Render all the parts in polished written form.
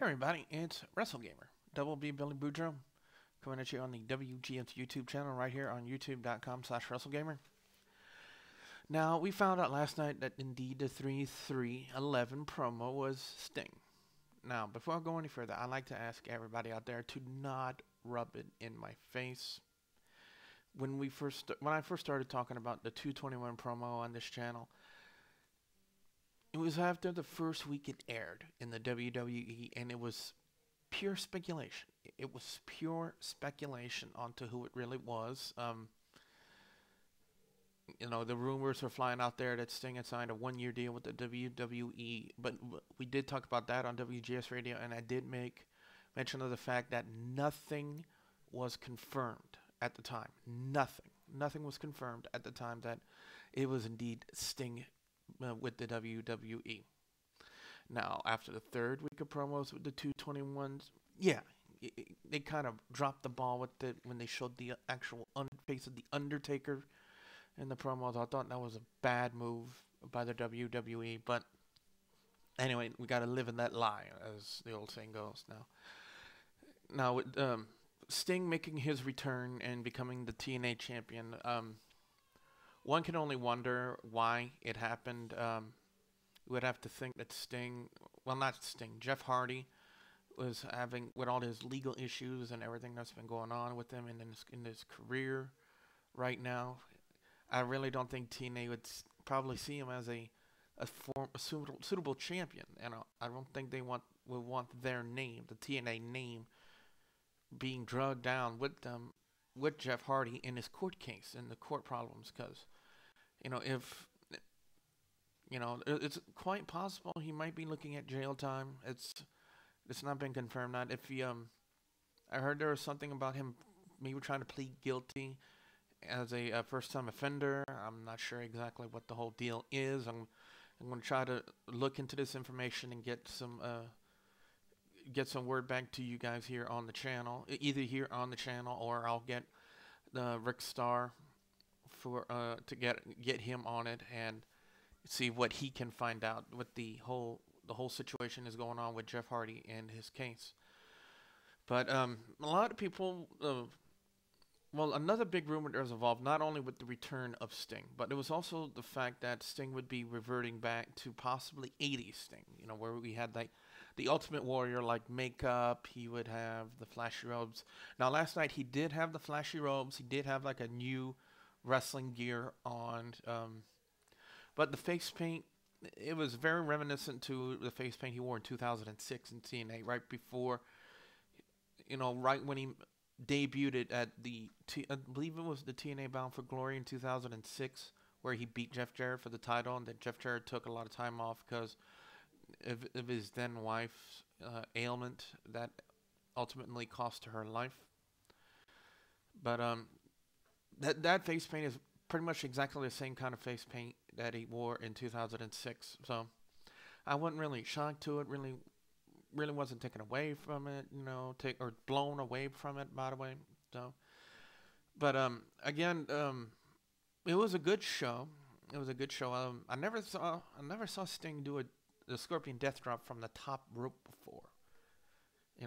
Everybody, it's WrestleGamer, Double B Billy Boudreaux, coming at you on the WGS YouTube channel right here on youtube.com/WrestleGamer. Now, we found out last night that indeed the 3/3/11 promo was Sting. Now, before I go any further, I'd like to ask everybody out there to not rub it in my face. When I first started talking about the 221 promo on this channel, it was after the first week it aired in the WWE, and it was pure speculation. It was pure speculation onto who it really was. You know, the rumors were flying out there that Sting had signed a one-year deal with the WWE, but we did talk about that on WGS Radio, and I did make mention of the fact that nothing was confirmed at the time. Nothing was confirmed at the time that it was indeed Sting with the WWE. Now, after the third week of promos with the 221s, yeah, they kind of dropped the ball with it when they showed the actual face of the Undertaker in the promos. I thought that was a bad move by the WWE, but anyway, we got to live in that lie, as the old saying goes. Now with Sting making his return and becoming the TNA Champion, one can only wonder why it happened. You would have to think that Jeff Hardy was having, with all his legal issues and everything that's been going on with him in his career right now. I really don't think TNA would probably see him as a suitable champion. And I don't think they would want their name, the TNA name, being dragged down with them, with Jeff Hardy in his court case and the court problems, because it's quite possible he might be looking at jail time. It's not been confirmed. Not if he I heard there was something about him maybe trying to plead guilty as a first-time offender. I'm not sure exactly what the whole deal is. I'm going to try to look into this information and get some word back to you guys here on the channel, either here on the channel, or I'll get Rick Starr to get him on it and see what he can find out what the whole situation is going on with Jeff Hardy and his case. But a lot of people, another big rumor that was involved not only with the return of Sting, but it was also the fact that Sting would be reverting back to possibly 80s Sting, where we had like the Ultimate Warrior like makeup. He would have the flashy robes. Now, last night he did have the flashy robes. He did have like a new wrestling gear on, but the face paint, it was very reminiscent to the face paint he wore in 2006 in TNA, right before, right when he debuted it at I believe it was the TNA Bound for Glory in 2006, where he beat Jeff Jarrett for the title, and then Jeff Jarrett took a lot of time off because of his then wife's ailment that ultimately cost her life. But that face paint is pretty much exactly the same kind of face paint that he wore in 2006. So I wasn't really shocked to it. Really wasn't taken away from it, or blown away from it, by the way. So, but again, it was a good show. It was a good show. I never saw Sting do the Scorpion Death Drop from the top rope before.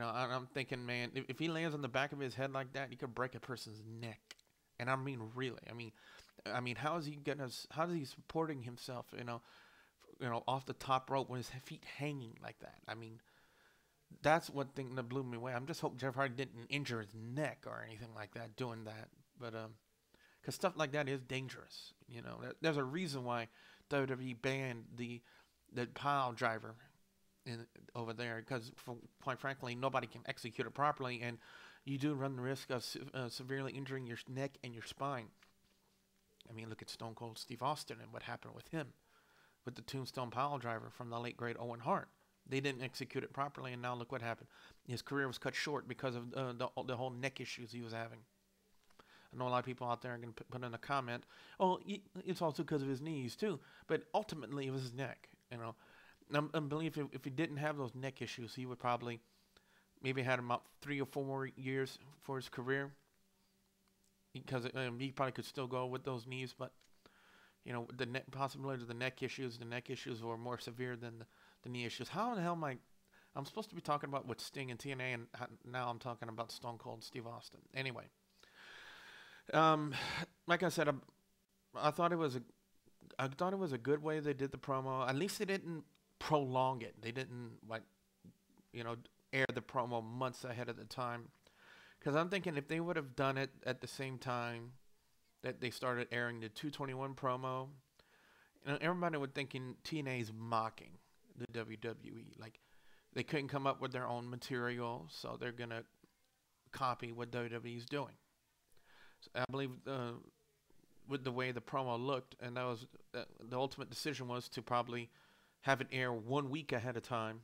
I'm thinking, man, if he lands on the back of his head like that, he could break a person's neck. And I mean, really, I mean, how is he supporting himself, off the top rope with his feet hanging like that? I mean, that's one thing that blew me away. I'm just hoping Jeff Hardy didn't injure his neck or anything like that doing that. But because stuff like that is dangerous. There's a reason why WWE banned the pile driver over there, because quite frankly, nobody can execute it properly, and you do run the risk of severely injuring your neck and your spine. I mean, look at Stone Cold Steve Austin and what happened with him with the Tombstone pile driver from the late great Owen Hart. They didn't execute it properly, and now look what happened. His career was cut short because of the whole neck issues he was having. I know a lot of people out there are going to put in a comment, oh, it's also because of his knees too, but ultimately it was his neck. I believe if he didn't have those neck issues, he would probably maybe had about 3 or 4 more years for his career. because he probably could still go with those knees, but you know, the possibility of the neck issues were more severe than the knee issues. How in the hell am I'm supposed to be talking about with Sting and TNA, and now I'm talking about Stone Cold Steve Austin. Anyway, like I said, I thought it was a good way they did the promo. At least they didn't prolong it. They didn't, like, you know, air the promo months ahead of the time. Because I'm thinking if they would have done it at the same time that they started airing the 221 promo, you know, everybody would thinking TNA is mocking the WWE. Like, they couldn't come up with their own material, so they're going to copy what WWE is doing. So I believe with the way the promo looked, and that was the ultimate decision was to probably have it air 1 week ahead of time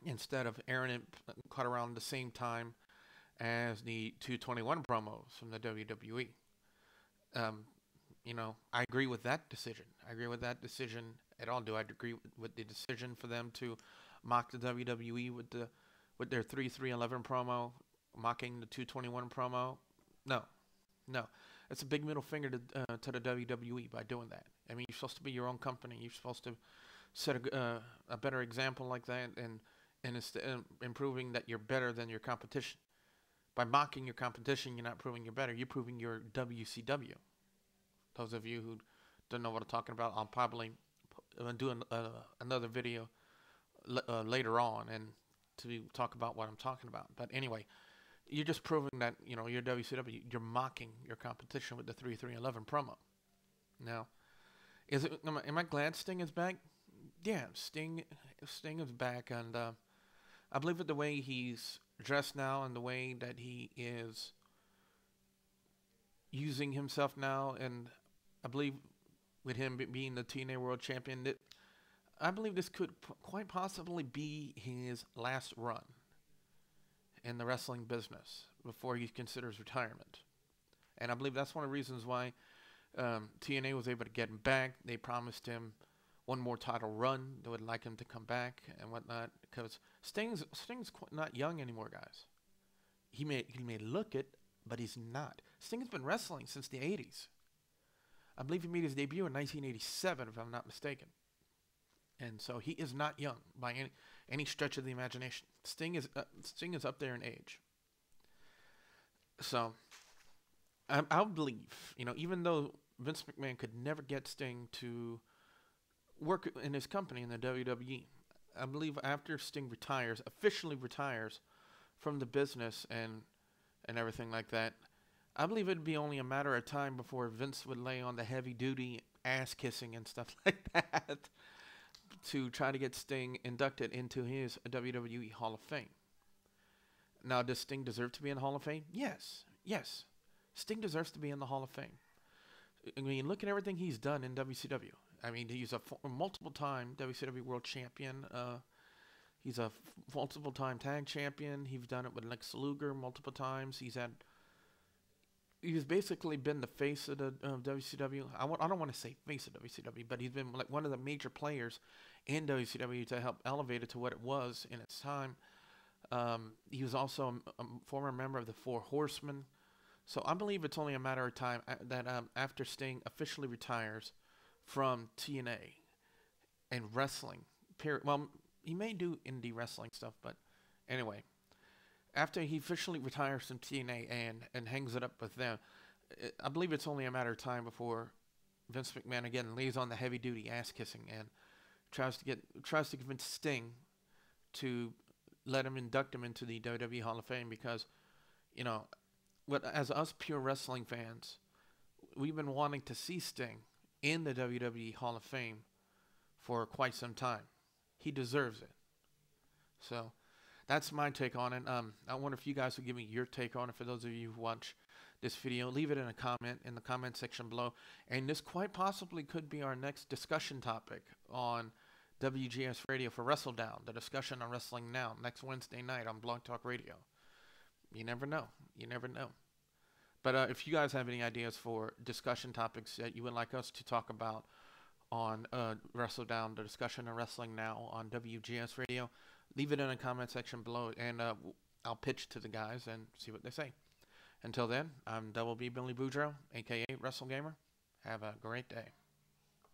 instead of airing it cut around the same time as the 221 promos from the WWE. You know, I agree with that decision. I agree with that decision at all. Do I agree with the decision for them to mock the WWE with their 3-3-11 promo, mocking the 221 promo? No. It's a big middle finger to the WWE by doing that. I mean, you're supposed to be your own company. You're supposed to set a better example like that, and improving that you're better than your competition. By mocking your competition, you're not proving you're better. You're proving you're WCW. Those of you who don't know what I'm talking about, I'll probably do another video later on and to talk about what I'm talking about. But anyway, you're just proving that, you know, you're WCW. You're mocking your competition with the 3-3-11 promo. Now, am I glad Sting is back? Yeah, Sting is back, and I believe with the way he's dressed now and the way that he is using himself now, and I believe with him being the TNA World Champion, that I believe this could quite possibly be his last run in the wrestling business before he considers retirement. And I believe that's one of the reasons why TNA was able to get him back. They promised him one more title run. They would like him to come back and whatnot, because Sting's not young anymore, guys. He may look it, but he's not. Sting's been wrestling since the 80s. I believe he made his debut in 1987, if I'm not mistaken. And so he is not young by any stretch of the imagination. Sting is up there in age. So I believe, you know, even though Vince McMahon could never get Sting to work in his company in the WWE, I believe after Sting officially retires from the business and everything like that, I believe it'd be only a matter of time before Vince would lay on the heavy-duty ass-kissing and stuff like that to try to get Sting inducted into his WWE Hall of Fame. Now, does Sting deserve to be in the Hall of Fame? Yes. Sting deserves to be in the Hall of Fame. I mean, look at everything he's done in WCW. I mean, he's a multiple-time WCW World Champion. He's a multiple-time tag champion. He's done it with Lex Luger multiple times. He's basically been the face of the WCW. I don't want to say face of WCW, but he's been like one of the major players in WCW to help elevate it to what it was in its time. He was also a former member of the Four Horsemen. So I believe it's only a matter of time that after Sting officially retires from TNA and wrestling, well, he may do indie wrestling stuff, but anyway, after he officially retires from TNA and hangs it up with them, I believe it's only a matter of time before Vince McMahon again lays on the heavy-duty ass-kissing and tries to convince Sting to let him induct him into the WWE Hall of Fame, because, you know, as us pure wrestling fans, we've been wanting to see Sting in the WWE Hall of Fame for quite some time. He deserves it. So that's my take on it. I wonder if you guys would give me your take on it. For those of you who watch this video, leave it in the comment section below. And this quite possibly could be our next discussion topic on WGS Radio for Wrestle Down, the discussion on Wrestling Now, next Wednesday night on Blog Talk Radio. You never know. But if you guys have any ideas for discussion topics that you would like us to talk about on Wrestle Down, the discussion on Wrestling Now on WGS Radio, leave it in the comment section below, and I'll pitch to the guys and see what they say. Until then, I'm Double B Billy Boudreaux, aka WrestleGamer. Have a great day.